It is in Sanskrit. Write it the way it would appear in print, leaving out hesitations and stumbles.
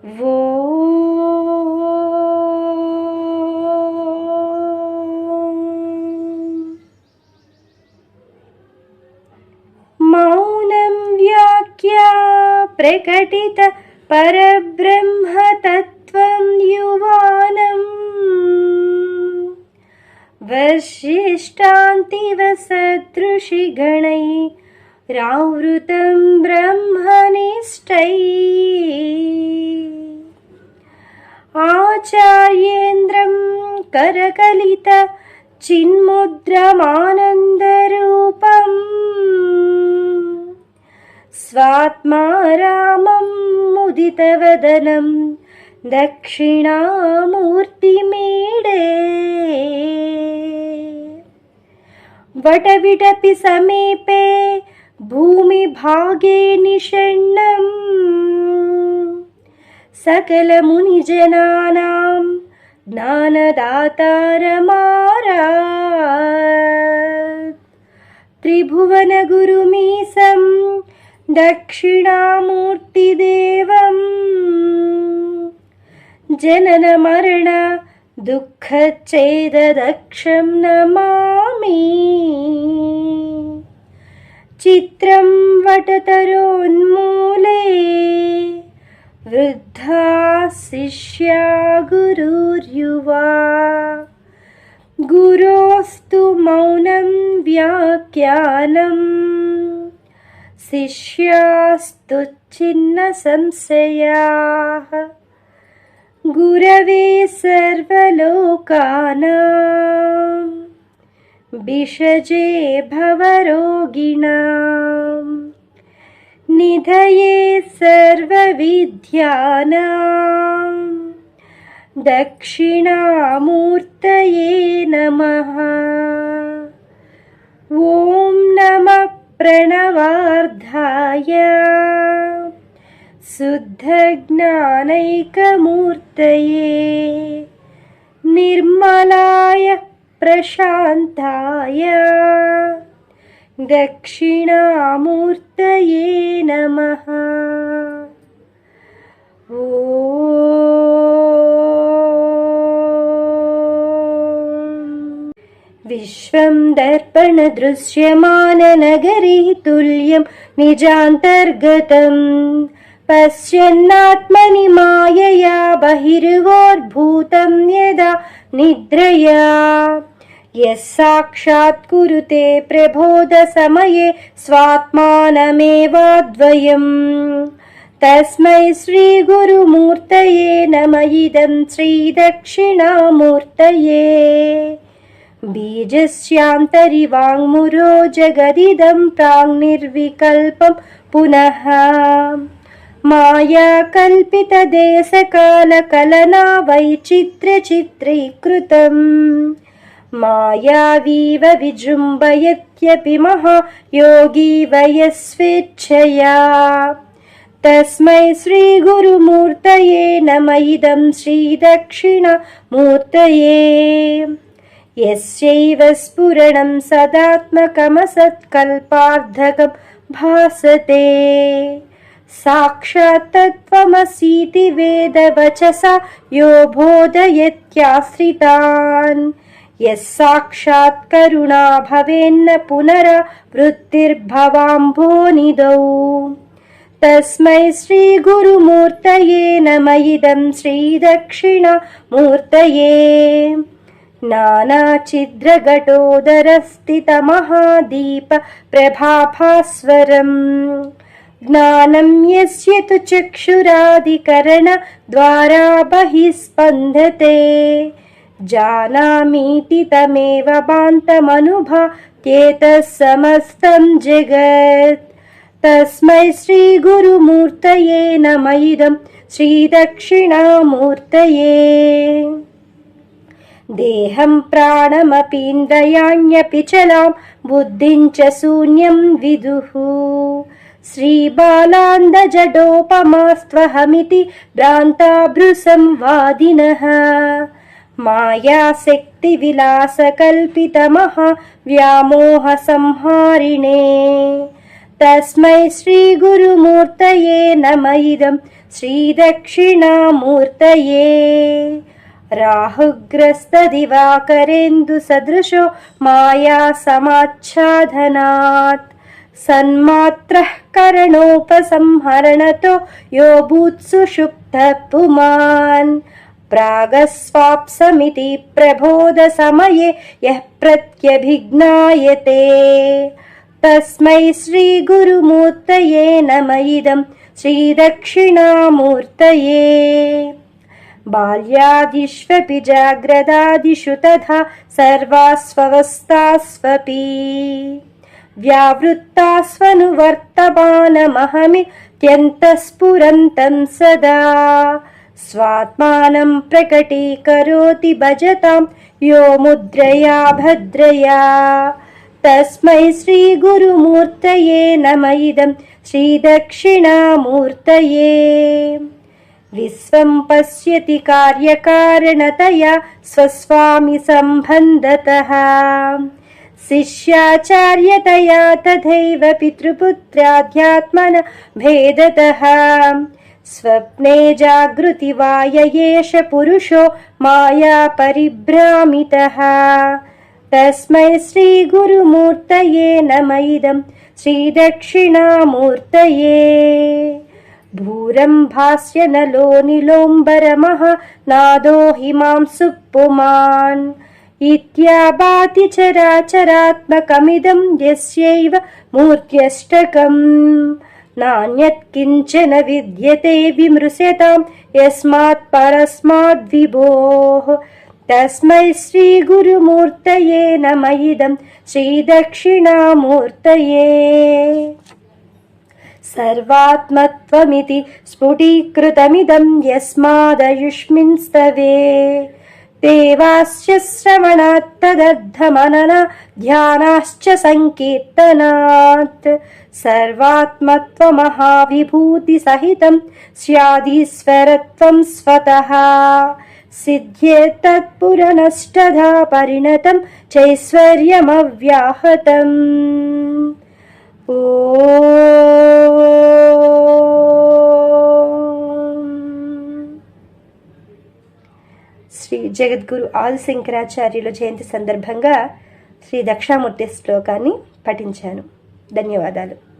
वो मौनं व्याख्या प्रकटित परब्रह्म तत्त्वं युवानम् वशिष्टान्तिवसदृशिगणैरावृतं ब्रह्मनिष्ठैः आचार्येन्द्रं करकलित चिन्मुद्रमानन्दरूपम् स्वात्मा रामं मुदितवदनं दक्षिणामूर्तिमीडे वटविटपि समीपे भूमिभागे निषण्णं सकलमुनिजनानां ज्ञानदातारमारात् त्रिभुवनगुरुमीशं दक्षिणामूर्तिदेवं जननमरण दुःखच्छेददक्षं नमामि। चित्रं वटतरोन्मूले वृद्धा शिष्या गुरुर्युवा गुरोस्तु मौनं व्याख्यानम् शिष्यास्तु छिन्नसंशयाः गुरवे सर्वलोकानां भिषजे भवरोगिणां निधये सर्वविद्यानां दक्षिणामूर्तये नमः। ॐ नमः प्रणवार्धाय शुद्धज्ञानैकमूर्तये निर्मलाय प्रशान्ताय दक्षिणामूर्तये नमः। विश्वं दर्पणदृश्यमाननगरी तुल्यं निजान्तर्गतम् पश्यन्नात्मनि मायया बहिर्वोर्भूतं यदा निद्रया यः साक्षात् कुरुते प्रबोधसमये स्वात्मानमेवाद्वयम् तस्मै श्रीगुरुमूर्तये नमः। इदं श्रीदक्षिणामूर्तये बीजस्यान्तरिवाङ्मुरो जगदिदं प्राङ्निर्विकल्पं पुनः माया कल्पितदेशकालकलना वैचित्र्यचित्रीकृतम् मायावीव विजृम्भयत्यपि महायोगी वयस्वेच्छया तस्मै श्रीगुरुमूर्तये नमः। इदं श्रीदक्षिणामूर्तये यस्यैव स्फुरणं सदात्मकमसत्कल्पार्धकं भासते साक्षात् तत्त्वमसीति वेदवचसा यो बोधयत्याश्रितान् यः साक्षात् करुणा भवेन्न पुनरावृत्तिर्भवाम्भोनिधौ तस्मै श्रीगुरुमूर्तये नमः। इदं श्रीदक्षिणामूर्तये नानाछिद्रघटोदरस्थितमहादीप प्रभाभास्वरम् ज्ञानं यस्य तु चक्षुरादिकरणद्वारा बहिः स्पन्दते जानामीति तमेव भान्तमनुभत्येतः समस्तं जगत् तस्मै श्रीगुरुमूर्तये नमः। इदं श्रीदक्षिणामूर्तये देहं प्राणमपीन्द्रियाण्यपि चलां बुद्धिं च शून्यं विदुः श्रीबालान्दजडोपमास्त्वहमिति भ्रान्ताभृसंवादिनः मायाशक्तिविलासकल्पितमहाव्यामोहसंहारिणे तस्मै श्रीगुरुमूर्तये नमः। इदं శ్రీదక్షిణామూర్తయే. రాహుగ్రస్తదివాకరేందు సదృశో మాయా సమాచ్ఛాదనాత్ సన్మాత్రః కరణోపసంహరణతో యో భూత్సు సుషుప్తః పుమాన్. ప్రాగస్వాప్సమితి ప్రబోధ సమయే యః ప్రత్యభిజ్ఞాయతే తస్మై శ్రీ గురుమూర్తయే నమ ఇదం శ్రీదక్షిణామూర్తయే. బాల్యాదిష్వపి జాగ్రదాదిషు తథా సర్వాస్వవస్థాస్వపి వ్యావృత్తాస్వనువర్తమానమహమిత్యంతఃస్ఫురంతం సదా స్వాత్మానం ప్రకటీకరోతి భజతాం యో ముద్రయా భద్రయా. తస్మై శ్రీ గురుమూర్తయే నమ ఇదం శ్రీదక్షిణామూర్తయే. విశ్వం పశ్యతి కార్యకారణతయా స్వస్వామి సంబంధతః శిష్యాచార్యతయా తథైవ పితృపుత్రాధ్యాత్మన భేదతః. స్వప్నే జాగృతి వాయ ఏష పురుషో మాయా పరిభ్రామితః. తస్మై శ్రీ గురుమూర్తయే నమ ఇదం శ్రీదక్షిణామూర్తయే. భూరం భాస్య నలో నిలోంబరమః నాదో హిమాంసు పుమాన్ ఇత్యాభాతి చరాచరాత్మకమిదం యస్యైవ మూర్త్యష్టకం. నాన్యత్ కించన విద్యతే విమృశ్యతాం యస్మాత్ పరస్మాద్ విభోః. తస్మై శ్రీ గురుమూర్తయే నమ ఇదం శ్రీదక్షిణామూర్తయే. సర్వాత్మత్వమితి స్ఫుటీకృతమిదం యస్మాదయుష్మిన్స్తవే దేవాశ్చ శ్రవణాత్ తదర్థమనన ధ్యానాశ్చ సంకీర్తనాత్. సర్వాత్మత్వమహావిభూతి సహితం స్యాదీశ్వరత్వం స్వతః సిద్ధ్యేత్తత్పురనష్టధా పరిణతం చైశ్వర్యమవ్యాహతం. శ్రీ జగద్గురు ఆదిశంకరాచార్యుల జయంతి సందర్భంగా శ్రీ దక్షిణామూర్తి శ్లోకాన్ని పఠించాను. ధన్యవాదాలు.